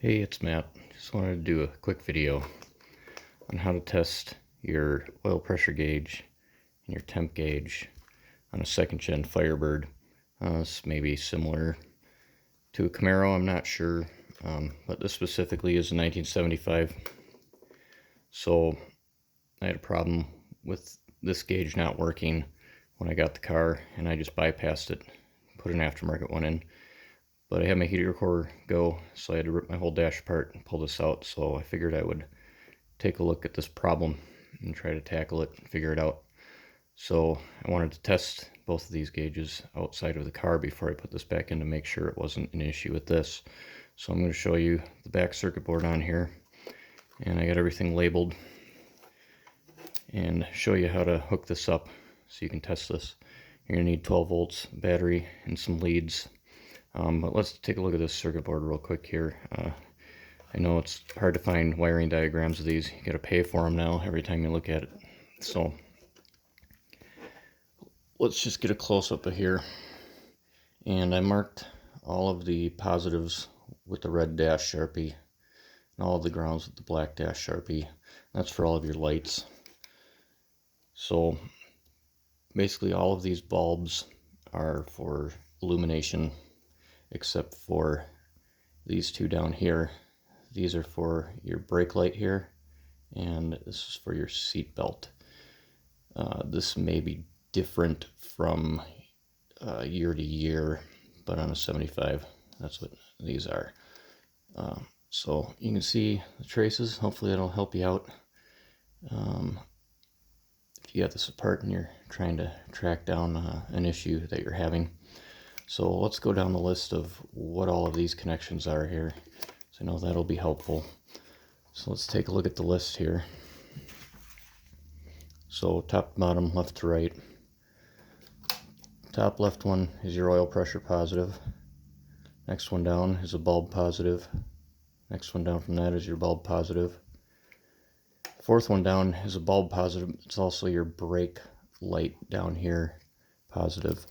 Hey, it's Matt. Just wanted to do a quick video on how to test your oil pressure gauge and your temp gauge on a second gen Firebird. This may be similar to a Camaro, I'm not sure, but this specifically is a 1975. So I had a problem with this gauge not working when I got the car, and I just bypassed it, put an aftermarket one in. But I had my heater core go, so I had to rip my whole dash apart and pull this out. So I figured I would take a look at this problem and try to tackle it and figure it out. So I wanted to test both of these gauges outside of the car before I put this back in to make sure it wasn't an issue with this. So I'm going to show you the back circuit board on here, and I got everything labeled, and show you how to hook this up so you can test this. You're going to need 12 volts battery and some leads. But let's take a look at this circuit board real quick here. I know it's hard to find wiring diagrams of these. You got to pay for them now every time you look at it. So let's just get a close-up of here. And I marked all of the positives with the red dash Sharpie and all of the grounds with the black dash Sharpie. That's for all of your lights. So basically all of these bulbs are for illumination, except for these two down here. These are for your brake light here, and this is for your seat belt. This may be different from year to year, but on a 75, that's what these are. So you can see the traces. Hopefully that'll help you out. If you got this apart and you're trying to track down an issue that you're having. So let's go down the list of what all of these connections are here, so I know that'll be helpful. So let's take a look at the list here. So top to bottom, left to right. Top left one is your oil pressure positive. Next one down is a bulb positive. Next one down from that is your bulb positive. Fourth one down is a bulb positive. It's also your brake light down here positive.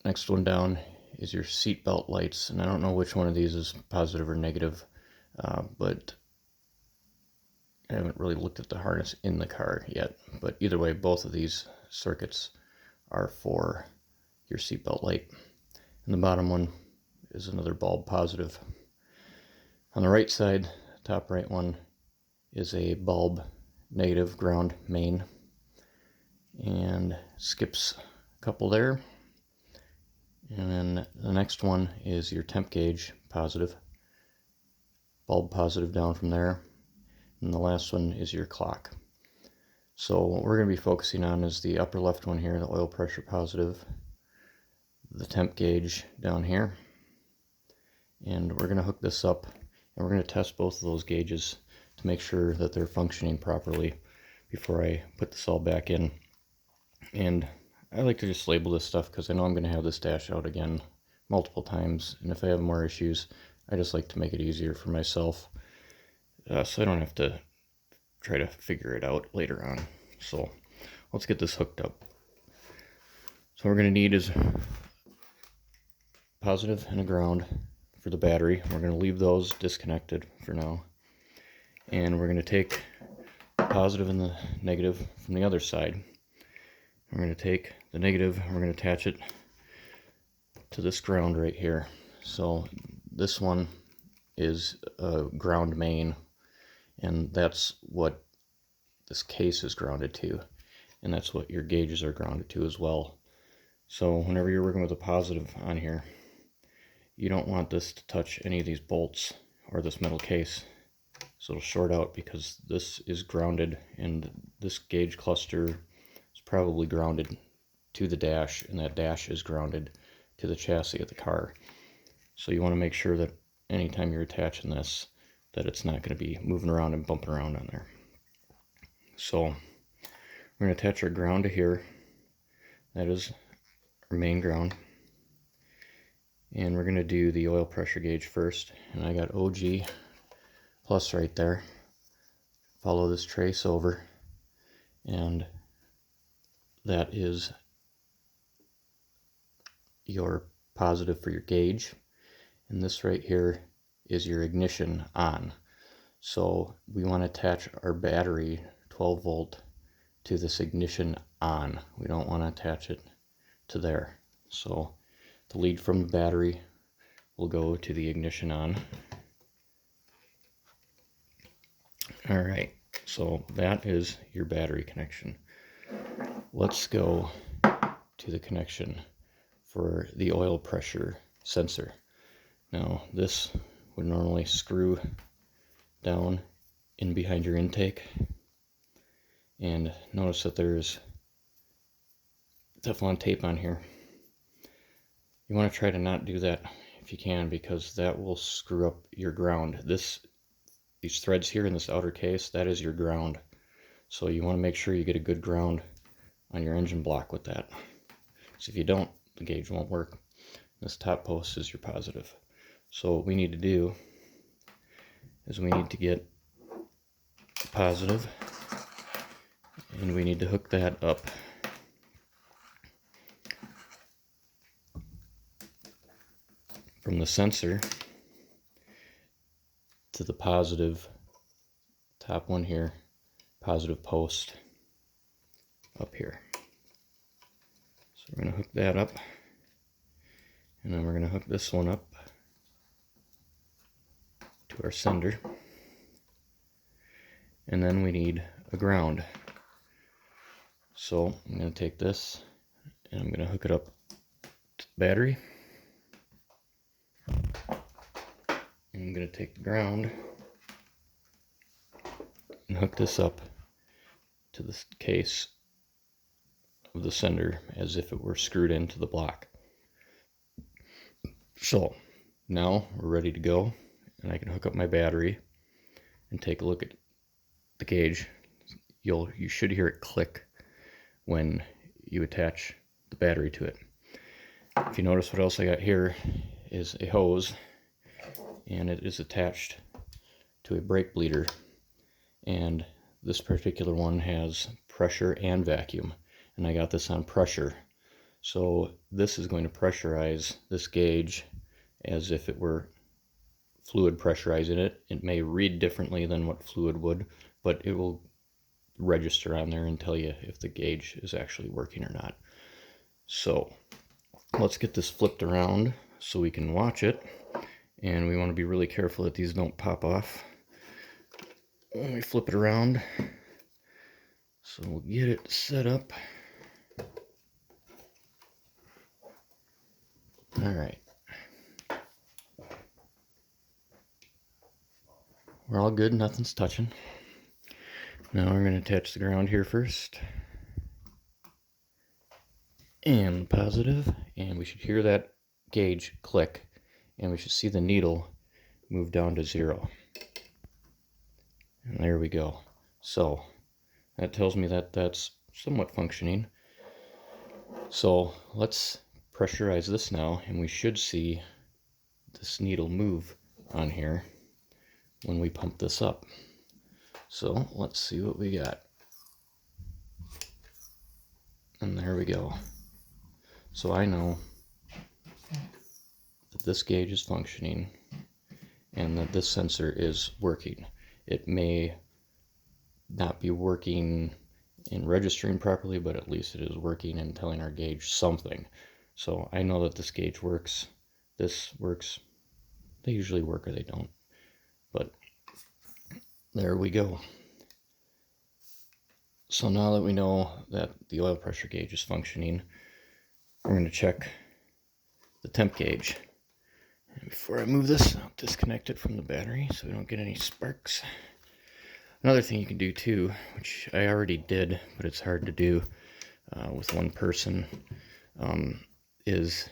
Next one down is your seat belt lights, and I don't know which one of these is positive or negative, but I haven't really looked at the harness in the car yet. But either way, both of these circuits are for your seat belt light. And the bottom one is another bulb positive. On the right side, top right one, is a bulb negative ground main, and skips a couple there. And then the next one is your temp gauge positive, bulb positive down from there, and the last one is your clock. So what we're going to be focusing on is the upper left one here, the oil pressure positive, the temp gauge down here, and we're going to hook this up, and we're going to test both of those gauges to make sure that they're functioning properly before I put this all back in. And I like to just label this stuff because I know I'm going to have this dash out again multiple times, and if I have more issues, I just like to make it easier for myself, so I don't have to try to figure it out later on. So let's get this hooked up. So what we're going to need is positive and a ground for the battery. We're going to leave those disconnected for now, and we're going to take the positive and the negative from the other side. We're going to take the negative and we're going to attach it to this ground right here. So this one is a ground main, and that's what this case is grounded to, and that's what your gauges are grounded to as well. So whenever you're working with a positive on here, you don't want this to touch any of these bolts or this metal case, so it'll short out, because this is grounded, and this gauge cluster is probably grounded to the dash, and that dash is grounded to the chassis of the car. So you want to make sure that anytime you're attaching this, that it's not going to be moving around and bumping around on there. So we're going to attach our ground to here. That is our main ground. And we're going to do the oil pressure gauge first. And I got OG plus right there. Follow this trace over, and that is your positive for your gauge, and this right here is your ignition on. So we want to attach our battery 12 volt to this ignition on. We don't want to attach it to there. So the lead from the battery will go to the ignition on. All right, so that is your battery connection. Let's go to the connection for the oil pressure sensor. Now this would normally screw down in behind your intake, and notice that there's Teflon tape on here. You want to try to not do that if you can, because that will screw up your ground. These threads here in this outer case, that is your ground. So you want to make sure you get a good ground on your engine block with that. So if you don't, the gauge won't work. This top post is your positive. So what we need to do is we need to get positive, and we need to hook that up from the sensor to the positive top one here, positive post up here. So we're going to hook that up, and then we're going to hook this one up to our sender, and then we need a ground. So I'm going to take this and I'm going to hook it up to the battery. I'm going to take the ground and hook this up to the case of the sender as if it were screwed into the block. So now we're ready to go, and I can hook up my battery and take a look at the gauge. You should hear it click when you attach the battery to it. If you notice, what else I got here is a hose, and it is attached to a brake bleeder, and this particular one has pressure and vacuum, and I got this on pressure. So this is going to pressurize this gauge as if it were fluid pressurizing it. It may read differently than what fluid would, but it will register on there and tell you if the gauge is actually working or not. So let's get this flipped around so we can watch it, and we want to be really careful that these don't pop off when we flip it around. So we'll get it set up. All right, we're all good, nothing's touching. Now we're going to attach the ground here first, and positive, and we should hear that gauge click, and we should see the needle move down to 0. And there we go. So that tells me that that's somewhat functioning. So let's pressurize this now, and we should see this needle move on here when we pump this up. So let's see what we got. And there we go. So I know that this gauge is functioning and that this sensor is working. It may not be working in registering properly, but at least it is working and telling our gauge something. So I know that this gauge works. This works. They usually work or they don't. But there we go. So now that we know that the oil pressure gauge is functioning, we're going to check the temp gauge. And before I move this, I'll disconnect it from the battery so we don't get any sparks. Another thing you can do too, which I already did, but it's hard to do with one person, is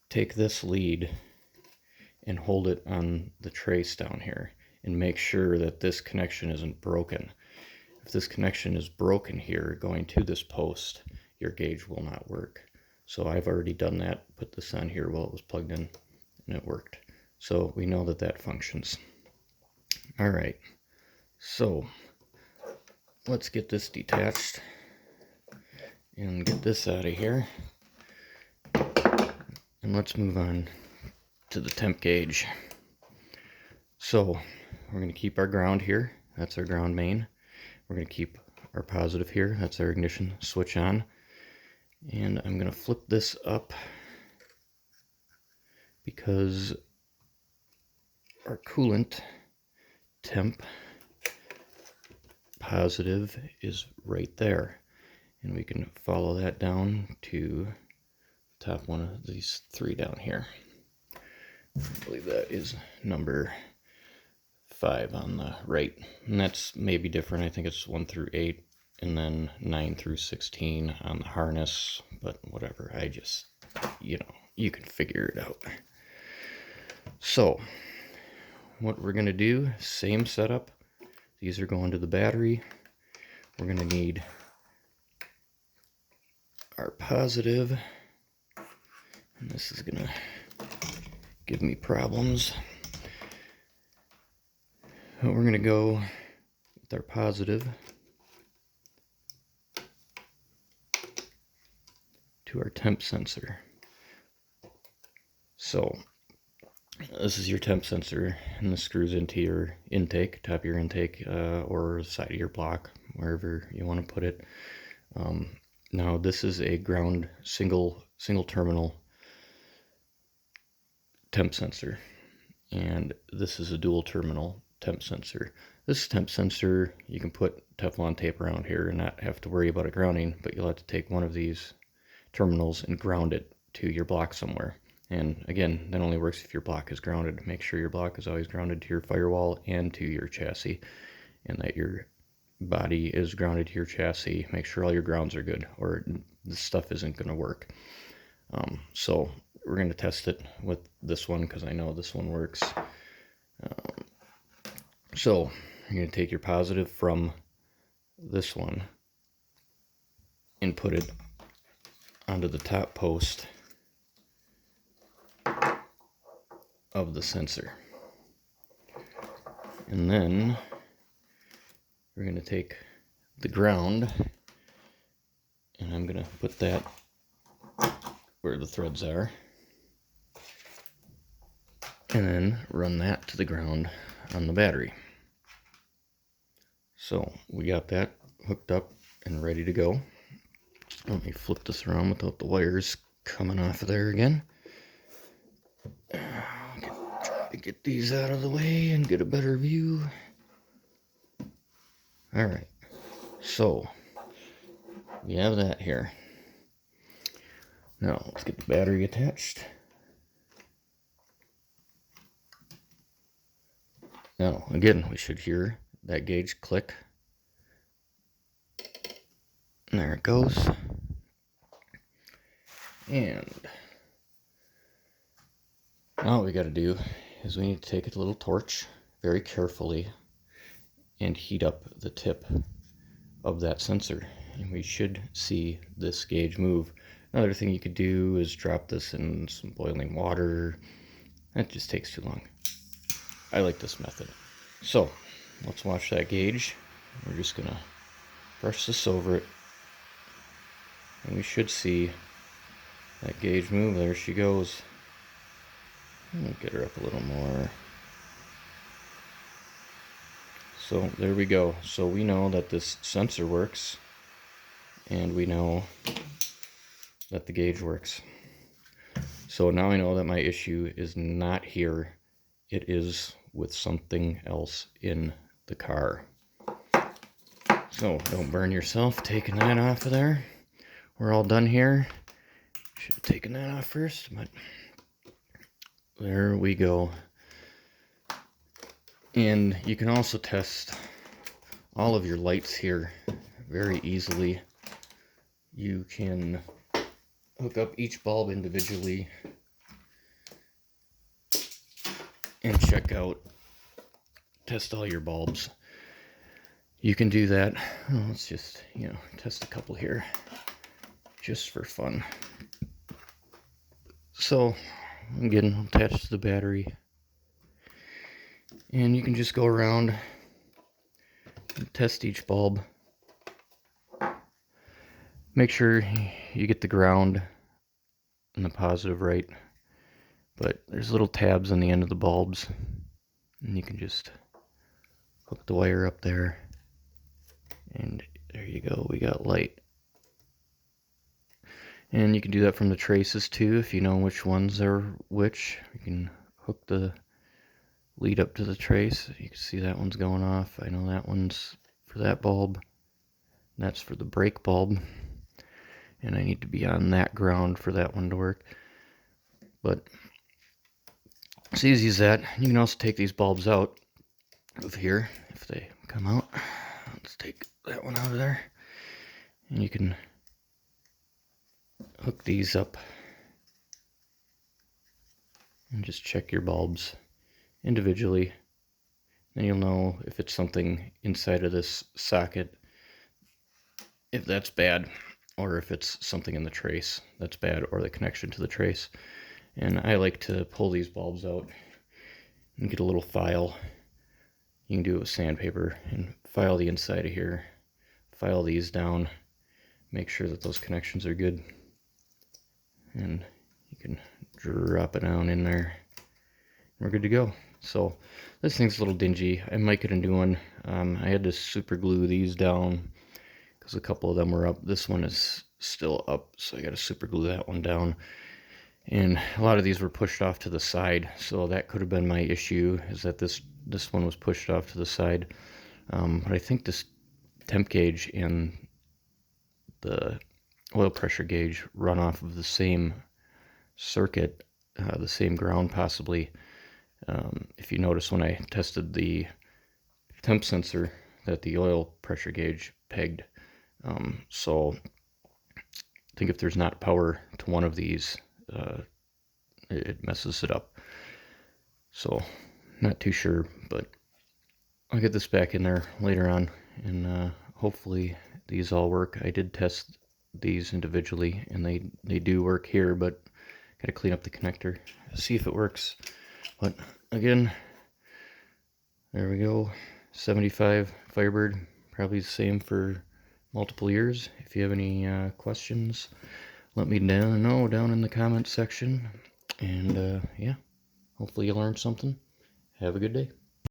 take this lead and hold it on the trace down here and make sure that this connection isn't broken. If this connection is broken here going to this post, your gauge will not work. So I've already done that, put this on here while it was plugged in, and it worked. So we know that that functions. All right, so let's get this detached and get this out of here. And let's move on to the temp gauge. So we're going to keep our ground here. That's our ground main. We're going to keep our positive here. That's our ignition switch on. And I'm going to flip this up because our coolant temp positive is right there. And we can follow that down to the top one of these three down here. I believe that is number 5 on the right. And that's maybe different. I think it's 1 through 8 and then 9 through 16 on the harness, but whatever. I just, you can figure it out. So what we're going to do, same setup. These are going to the battery. We're going to need our positive, and this is going to give me problems. We're going to go with our positive to our temp sensor. So this is your temp sensor, and this screws into your intake, top of your intake, or side of your block, wherever you want to put it. Now this is a ground single terminal temp sensor, and this is a dual terminal temp sensor. This temp sensor, you can put Teflon tape around here and not have to worry about it grounding, but you'll have to take one of these terminals and ground it to your block somewhere. And again, that only works if your block is grounded. Make sure your block is always grounded to your firewall and to your chassis, and that your body is grounded to your chassis. Make sure all your grounds are good, or this stuff isn't going to work. So we're going to test it with this one because I know this one works. So you're going to take your positive from this one and put it onto the top post of the sensor. And then we're going to take the ground, and I'm going to put that where the threads are, and then run that to the ground on the battery. So we got that hooked up and ready to go. Let me flip this around without the wires coming off of there again. Try to get these out of the way and get a better view. Alright, so we have that here. Now let's get the battery attached. Now again, we should hear that gauge click. And there it goes. And now what we got to do is we need to take a little torch very carefully and heat up the tip of that sensor, and we should see this gauge move. Another thing you could do is drop this in some boiling water. That just takes too long. I like this method. So let's watch that gauge. We're just gonna brush this over it, and we should see that gauge move. There she goes. I'll get her up a little more. So there we go. So we know that this sensor works, and we know that the gauge works. So now I know that my issue is not here. It is with something else in the car. So don't burn yourself taking that off of there. We're all done here. Should have taken that off first, but there we go. And you can also test all of your lights here very easily. You can hook up each bulb individually and check out, test all your bulbs. You can do that. Let's just, test a couple here just for fun. So, again, attached to the battery. And you can just go around and test each bulb. Make sure you get the ground and the positive right. But there's little tabs on the end of the bulbs. And you can just hook the wire up there, and there you go, we got light. And you can do that from the traces too, if you know which ones are which. You can hook the lead up to the trace. You can see that one's going off. I know that one's for that bulb. That's for the brake bulb. And I need to be on that ground for that one to work. But it's easy as that. You can also take these bulbs out of here if they come out. Let's take that one out of there. And you can hook these up and just check your bulbs individually. Then you'll know if it's something inside of this socket, if that's bad, or if it's something in the trace that's bad, or the connection to the trace. And I like to pull these bulbs out and get a little file. You can do it with sandpaper and file the inside of here, file these down, make sure that those connections are good, and you can drop it down in there. We're good to go. So this thing's a little dingy. I might get a new one. I had to super glue these down because a couple of them were up. This one is still up, so I got to super glue that one down. And a lot of these were pushed off to the side, so that could have been my issue, is that this one was pushed off to the side. But I think this temp gauge and the oil pressure gauge run off of the same circuit, the same ground possibly. If you notice when I tested the temp sensor, that the oil pressure gauge pegged. So I think if there's not power to one of these, it messes it up. So not too sure, but I'll get this back in there later on, and hopefully these all work. I did test these individually, and they do work here, but gotta clean up the connector, see if it works. But again, there we go. 75 Firebird, probably the same for multiple years. If you have any questions, let me know down in the comments section. And yeah, hopefully you learned something. Have a good day.